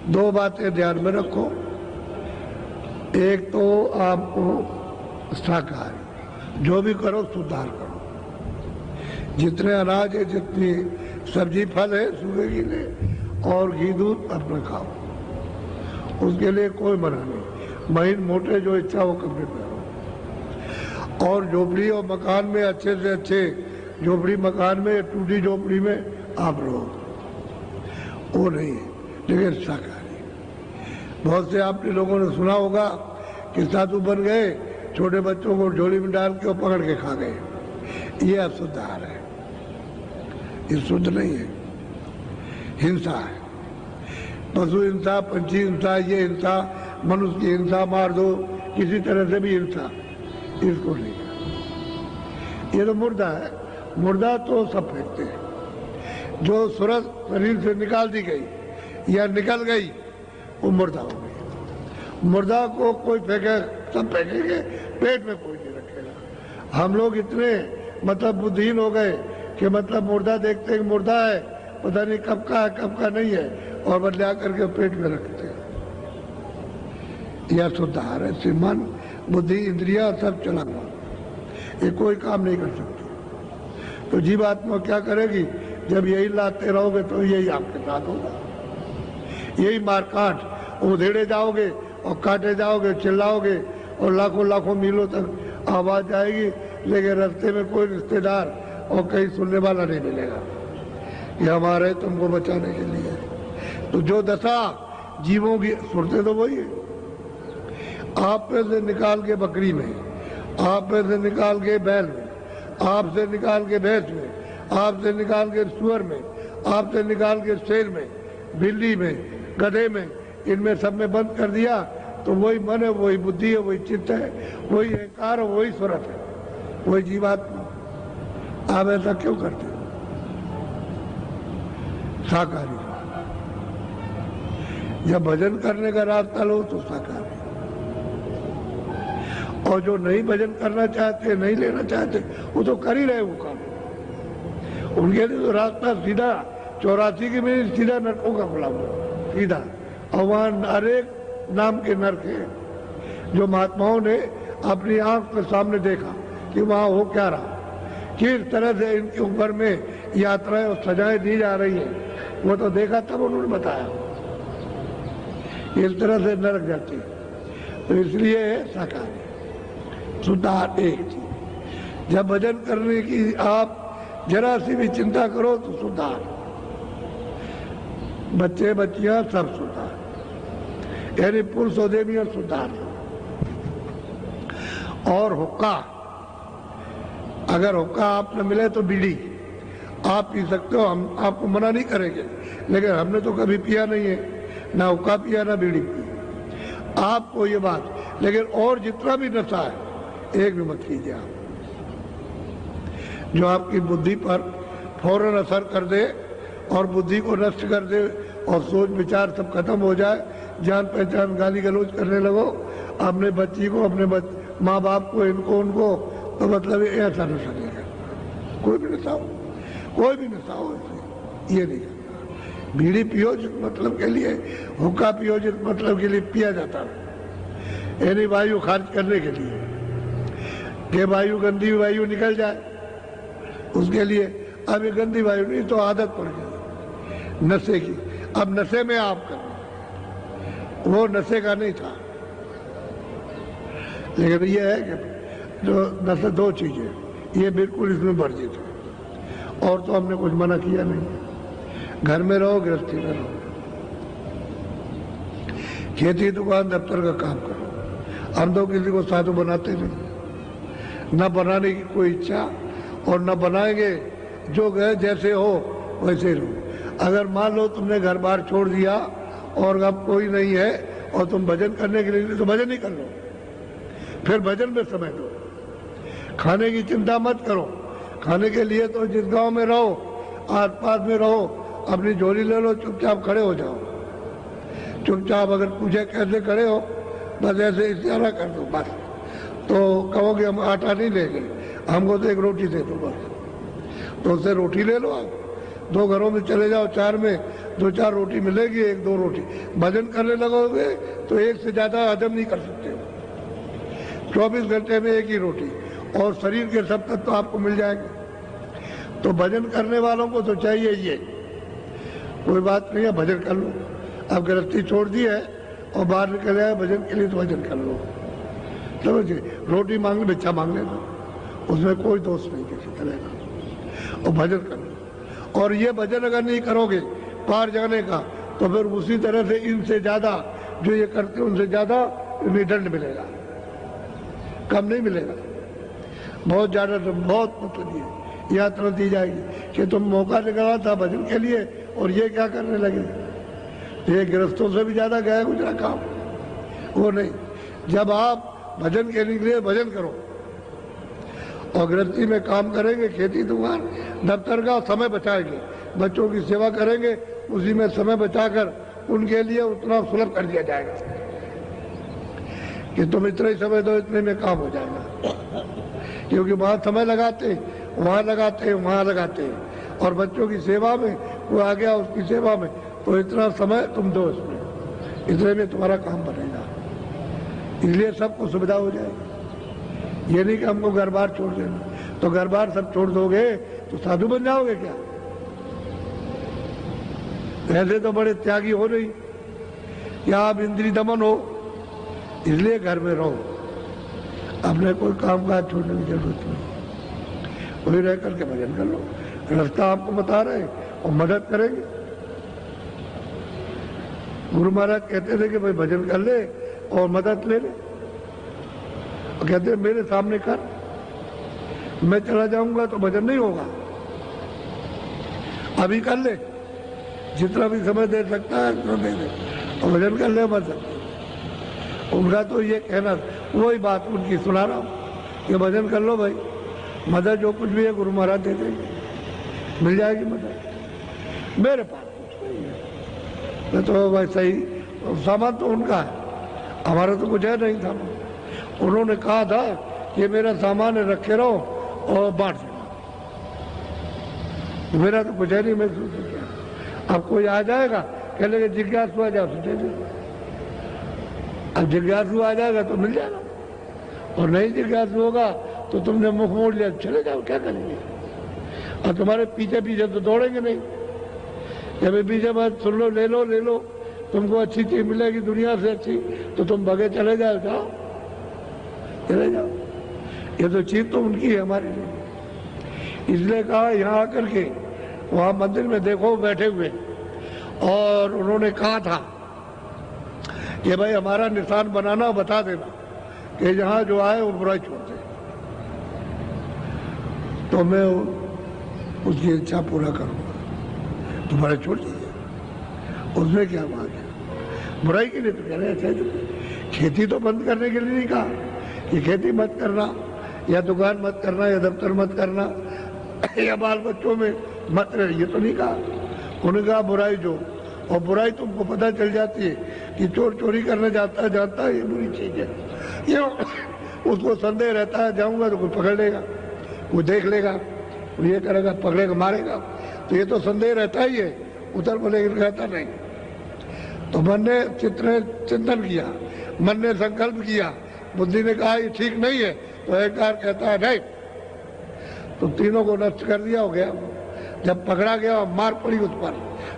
दो बातें ध्यान में रखो। एक तो आपको शाकाहारी जो भी करो सुधार करो, जितने अनाज है जितनी सब्जी फल है सुबह की ले और घी दूध अपना खाओ, उसके लिए कोई मना नहीं। महीन मोटे जो इच्छा हो कपड़े पहनो। और झोपड़ी और मकान में अच्छे से अच्छे झोपड़ी मकान में टूटी झोपड़ी में आप रहो, वो नहीं है, लेकिन शाकाहारी। बहुत से आपने लोगों ने सुना होगा कि साधु बन गए, छोटे बच्चों को झोली में डाल के और पकड़ के खा गए। ये अशुद्ध आहार है, ये शुद्ध नहीं है, हिंसा है। पशु हिंसा, पंछी हिंसा, ये हिंसा, मनुष्य की हिंसा, मार दो, किसी तरह से भी हिंसा, इसको नहीं है। ये तो मुर्दा है, मुर्दा तो सब फेंकते हैं। जो सूरत शरीर से निकाल दी गई या निकल गई वो मुर्दा हो गई। मुर्दा को कोई फेंके, सब फेंकेंगे, पेट में कोई नहीं रखेगा। हम लोग इतने मतलब बुद्धिहीन हो गए कि मतलब मुर्दा देखते हैं मुर्दा है, पता नहीं कब का है कब का नहीं है, और बदला करके पेट में रखते हैं। यह शुद्ध आहार है। इससे मन बुद्धि इंद्रिया सब चला हुआ, ये कोई काम नहीं कर सकती। तो जीवात्मा क्या करेगी? जब यही लाते रहोगे तो यही आपके साथ होगा, यही मारकाट। उधेड़े जाओगे और काटे जाओगे, चिल्लाओगे और लाखों लाखों मीलों तक आवाज आएगी, लेकिन रास्ते में कोई रिश्तेदार और कहीं सुनने वाला नहीं मिलेगा। ये हमारे तुमको बचाने के लिए। तो जो दशा जीवों की सुनते तो वही है। आप में से निकाल के बकरी में, आप में से निकाल के बैल में, आप से निकाल के भैंस में, आप से निकाल के सुअर में, आप से निकाल के शेर में, बिल्ली में, गधे में, इनमें सब में बंद कर दिया तो वही मन है, वही बुद्धि है, वही चित्त है, वही अहंकार है, वही स्वरत है, वही जीवात्मा। आप ऐसा क्यों करते हो? शाकाहारी। जब भजन करने का रास्ता लो तो शाकाहारी, और जो नहीं भजन करना चाहते, नहीं लेना चाहते, वो तो कर ही रहे वो काम। उनके लिए तो रास्ता सीधा 84 की में सीधा नरकों का खुला हुआ सीधा। और वहां अनेक नाम के नरक है जो महात्माओं ने अपनी आंख के सामने देखा कि वहां हो क्या रहा, किस तरह से इनके ऊपर में यात्राएं और सजाएं दी जा रही है, वो तो देखा तब उन्होंने बताया। इस तरह से नरक जाती है। तो इसलिए शाकाहारी सुधार एक चीज। जब भजन करने की आप जरा सी भी चिंता करो तो सुधार, बच्चे बच्चियां सब सुधार, यानी पुरुष उद्यमी सुधार। और हुक्का, अगर हुक्का आप न मिले तो बीड़ी आप पी सकते हो, हम आपको मना नहीं करेंगे, लेकिन हमने तो कभी पिया नहीं है, ना हुक्का पिया ना बीड़ी पी। आपको ये बात, लेकिन और जितना भी नशा है एक भी मत कीजिए आप, जो आपकी बुद्धि पर फौरन असर कर दे और बुद्धि को नष्ट कर दे और सोच विचार सब खत्म हो जाए, जान पहचान गाली गलौज करने लगो अपने बच्ची को, अपने माँ बाप को, इनको उनको, तो मतलब ऐसा नशा नहीं करना। कोई भी नशा हो, कोई भी नशा हो, ये नहीं करना। बीड़ी पियो जिस मतलब के लिए, हुक्का पियो जिस मतलब के लिए पिया जाता है, यानी वायु खारिज करने के लिए, कि वायु गंदी वायु निकल जाए उसके लिए। अब ये गंदी वायु नहीं तो आदत पड़ गई नशे की, अब नशे में आप कर, वो नशे का नहीं था। लेकिन ये है कि जो नशे दो चीजें ये बिल्कुल इसमें वर्जित है, और तो हमने कुछ मना किया नहीं। घर में रहो, गृहस्थी में रहो, खेती दुकान दफ्तर का काम करो। हम तो किसी को साधु बनाते नहीं, न बनाने की कोई इच्छा, और न बनाएंगे। जो गए जैसे हो वैसे रहो। अगर मान लो तुमने घर बार छोड़ दिया और अब कोई नहीं है और तुम भजन करने के लिए, तो भजन ही कर लो, फिर भजन में समय दो। खाने की चिंता मत करो, खाने के लिए तो जिस गांव में रहो, आस पास में रहो, अपनी झोली ले लो, चुपचाप खड़े हो जाओ। चुपचाप अगर पूछे कैसे खड़े हो, बस ऐसे इशारा कर दो बस, तो कहोगे हम आटा नहीं लेंगे, हमको तो एक रोटी दे दो बस, तो उससे रोटी ले लो। आप 2 घरों में चले जाओ, 4 में, 2-4 रोटी मिलेगी, 1-2 रोटी। भजन करने लगोगे तो एक से ज्यादा हजम नहीं कर सकते हो। 24 घंटे में एक ही रोटी, और शरीर के सब तत्व आपको मिल जाएंगे। तो भजन करने वालों को तो चाहिए ये, कोई बात नहीं है, भजन कर लो। अब गृहस्थी छोड़ दी है और बाहर निकल आए भजन के लिए, तो भजन कर लो। समझिए, रोटी मांग भिक्षा मांग लेना, उसमें कोई दोष नहीं किसी तरह का, और भजन कर लो। और ये भजन अगर नहीं करोगे पार जाने का, तो फिर उसी तरह से इनसे ज्यादा जो ये करते हैं उनसे ज्यादा इन्हें दंड मिलेगा, कम नहीं मिलेगा। बहुत ज्यादा, बहुत मतलब ये यात्रा दी जाएगी कि तुम मौका निकाला था भजन के लिए और ये क्या करने लगे। ये गृहस्थों से भी ज्यादा गया गुजरा काम, वो नहीं। जब आप भजन के लिए भजन करो और गृहस्थी में काम करेंगे, खेती दुकान दफ्तर का समय बचाएंगे, बच्चों की सेवा करेंगे, उसी में समय बचाकर उनके लिए उतना सुलभ कर दिया जाएगा कि तुम इतना ही समय दो, इतने में काम हो जाएगा। क्योंकि वहाँ समय लगाते, वहाँ लगाते, वहाँ लगाते, और बच्चों की सेवा में वो आ गया, उसकी सेवा में, तो इतना समय तुम दो इसमें, इतने में तुम्हारा काम बनेगा। इसलिए सबको सुविधा हो जाएगी। ये नहीं कि हमको घर बार छोड़ देना, तो घर बार सब छोड़ दोगे तो साधु बन जाओगे क्या? ऐसे तो बड़े त्यागी हो नहीं, या आप इंद्रिय दमन हो, इसलिए घर में रहो, अपने कोई काम काज छोड़ने की जरूरत नहीं, वही रह करके भजन कर लो। रास्ता आपको बता रहे और मदद करेंगे। गुरु महाराज कहते थे कि भाई भजन कर ले और मदद ले ले, और कहते मेरे सामने कर, मैं चला जाऊंगा तो भजन नहीं होगा, अभी कर ले, जितना भी समय दे सकता है उतना दे दे और भजन कर ले मदद। उनका तो ये कहना, वही बात उनकी सुना रहा हूँ कि भजन कर लो भाई, मदद जो कुछ भी है गुरु महाराज दे देंगे, मिल जाएगी मदद। मेरे पास कुछ नहीं है, मैं तो वैसा ही, सामान तो उनका है, हमारा तो कुछ है नहीं था। उन्होंने कहा था कि मेरा सामान रखे रहो और बांट देना, मेरा तो कुछ है नहीं, मैं किया। अब कोई आ जाएगा कह लेगा जिज्ञासु आ जाओ तो दे दे, अब जिज्ञासु आ जाएगा तो मिल जाएगा, और नहीं जिज्ञासु होगा तो तुमने मुख मोड़ लिया, चले जाओ, क्या करेंगे। और तुम्हारे पीछे पीछे तो दौड़ेंगे नहीं, जब पीछे बात सुन लो, ले लो ले लो, तुमको अच्छी चीज मिलेगी दुनिया से अच्छी, तो तुम भगे चले जाओ, जाओ चले जाओ। ये तो चीज तो उनकी है, हमारी नहीं। इसलिए कहा यहाँ आकर के वहां मंदिर में देखो बैठे हुए, और उन्होंने कहा था कि भाई हमारा निशान बनाना, बता देना कि जहां जो आए वो बुराई छोड़ दे, तो मैं उसकी इच्छा पूरा करूंगा। तुम्हारा छोड़ दीजिए, उसमें क्या बात है, बुराई के लिए तो कह रहे हैं। खेती तो बंद करने के लिए नहीं कहा कि खेती मत करना, या दुकान मत करना, या दफ्तर मत करना, या बाल बच्चों में मत रहिए, तो नहीं कहा। उन्होंने कहा बुराई जो, और बुराई तुमको पता चल जाती है कि चोर चोरी करने जाता है, जानता है ये बुरी चीज है, ये उसको संदेह रहता है, जाऊंगा तो कोई पकड़ लेगा, वो देख लेगा, वो ये करेगा, पकड़ेगा, मारेगा, तो ये तो संदेह रहता ही है, उधर बोले रहता नहीं। तो मन ने चिंतन किया, मन ने संकल्प किया, बुद्धि ने कहा ये ठीक नहीं है, तो अहंकार कहता है नहीं, तो तीनों को नष्ट कर दिया, हो गया। जब पकड़ा गया, मार पड़ी उस पर,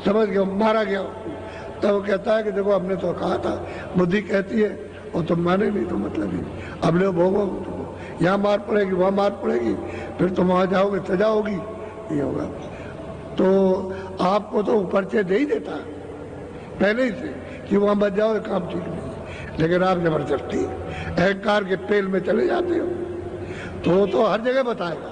समझ गया, मारा गया, तब वो कहता है कि देखो हमने तो कहा था, बुद्धि कहती है और तुम माने नहीं, तो मतलब ही अब ले भोगो, यहाँ मार पड़ेगी, वहाँ मार पड़ेगी, फिर तुम वहाँ जाओगे, सजा होगी, ये होगा। तो आपको तो परिचय दे ही देता है पहले ही से कि वहाँ बच जाओ, काम ठीक नहीं है, लेकिन आप जबरदस्ती अहंकार के पेल में चले जाते हो, तो हर जगह बताएगा,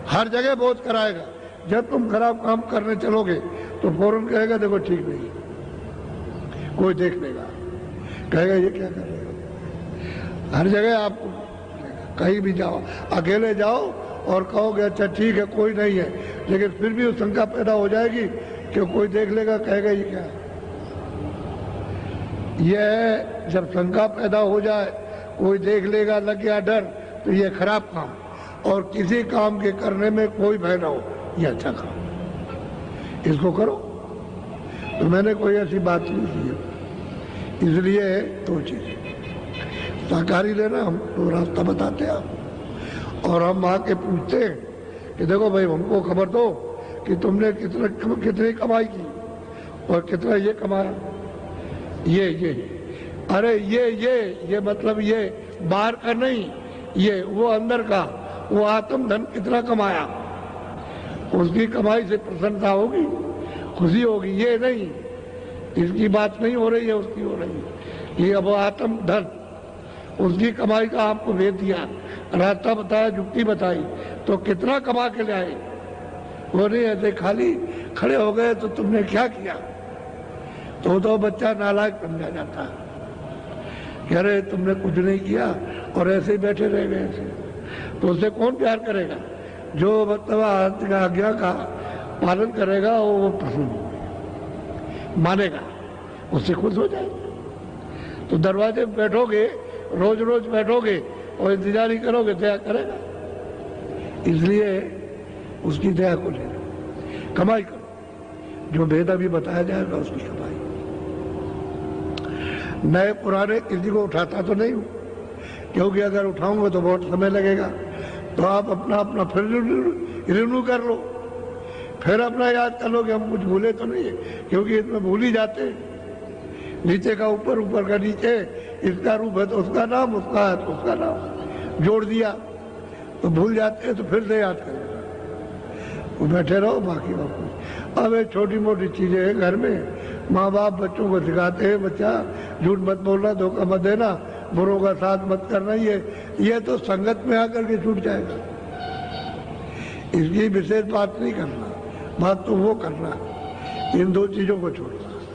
हर जगह बोध कराएगा। जब तुम खराब काम करने चलोगे तो फौरन कहेगा देखो ठीक नहीं, कोई देख लेगा, कहेगा ये क्या कर रहे हो। हर जगह आपको कहीं भी जाओ, अकेले जाओ और कहोगे अच्छा ठीक है कोई नहीं है, लेकिन फिर भी वो शंका पैदा हो जाएगी कि कोई देख लेगा, कहेगा ये क्या है। यह जब शंका पैदा हो जाए, कोई देख लेगा, लग गया डर, तो ये खराब काम, और किसी काम के करने में कोई भय ना हो, ये अच्छा काम, इसको करो, तो मैंने कोई ऐसी बात नहीं की है। इसलिए दो चीजें, सहकारी लेना, हम तो रास्ता बताते हैं आप, और हम आके पूछते हैं कि देखो भाई हमको खबर दो कि तुमने कितनी कमाई की और कितना ये कमाया। ये अरे ये मतलब ये बाहर का नहीं, ये वो अंदर का, वो आत्म धन कितना कमाया, उसकी कमाई से प्रसन्नता होगी, खुशी होगी। ये नहीं, इसकी बात नहीं हो रही है, उसकी हो रही है। ये अब आत्म धन, उसकी कमाई का आपको भेज दिया, रास्ता बताया, जुक्ति बताई, तो कितना कमा के ले आए। वो नहीं ऐसे खाली खड़े हो गए तो तुमने क्या किया, तो बच्चा नालायक समझा जाता है कि अरे तुमने कुछ नहीं किया और ऐसे ही बैठे रह गए ऐसे। तो उससे कौन प्यार करेगा? जो मतलब आज्ञा का पालन करेगा वो प्रसन्न मानेगा, उससे खुश हो जाएगा। तो दरवाजे पे बैठोगे, रोज रोज बैठोगे और इंतजार ही करोगे, दया करेगा? इसलिए उसकी दया को लेना, कमाई करो, जो भेद अभी बताया जाएगा उसकी कमाई। नए पुराने किसी को उठाता तो नहीं हूं, क्योंकि अगर उठाऊंगा तो बहुत समय लगेगा। तो आप अपना फिर रिन्यू कर लो, फिर अपना याद कर लो कि हम कुछ भूले तो नहीं है, क्योंकि इसमें भूल ही जाते हैं। नीचे का ऊपर, ऊपर का नीचे, इसका रूप है तो उसका नाम, उसका है तो उसका नाम, जोड़ दिया तो भूल जाते हैं। तो फिर से याद करेगा, वो बैठे रहो, बाकी बात। अब ये छोटी मोटी चीजें हैं घर में, माँ बाप बच्चों को सिखाते हैं, बच्चा झूठ मत बोलना, धोखा मत देना, बुरों का साथ मत करना। ये तो संगत में आकर के छूट जाएगा। इसकी विशेष बात नहीं करना, बात तो वो करना, इन दो चीजों को छोड़ो।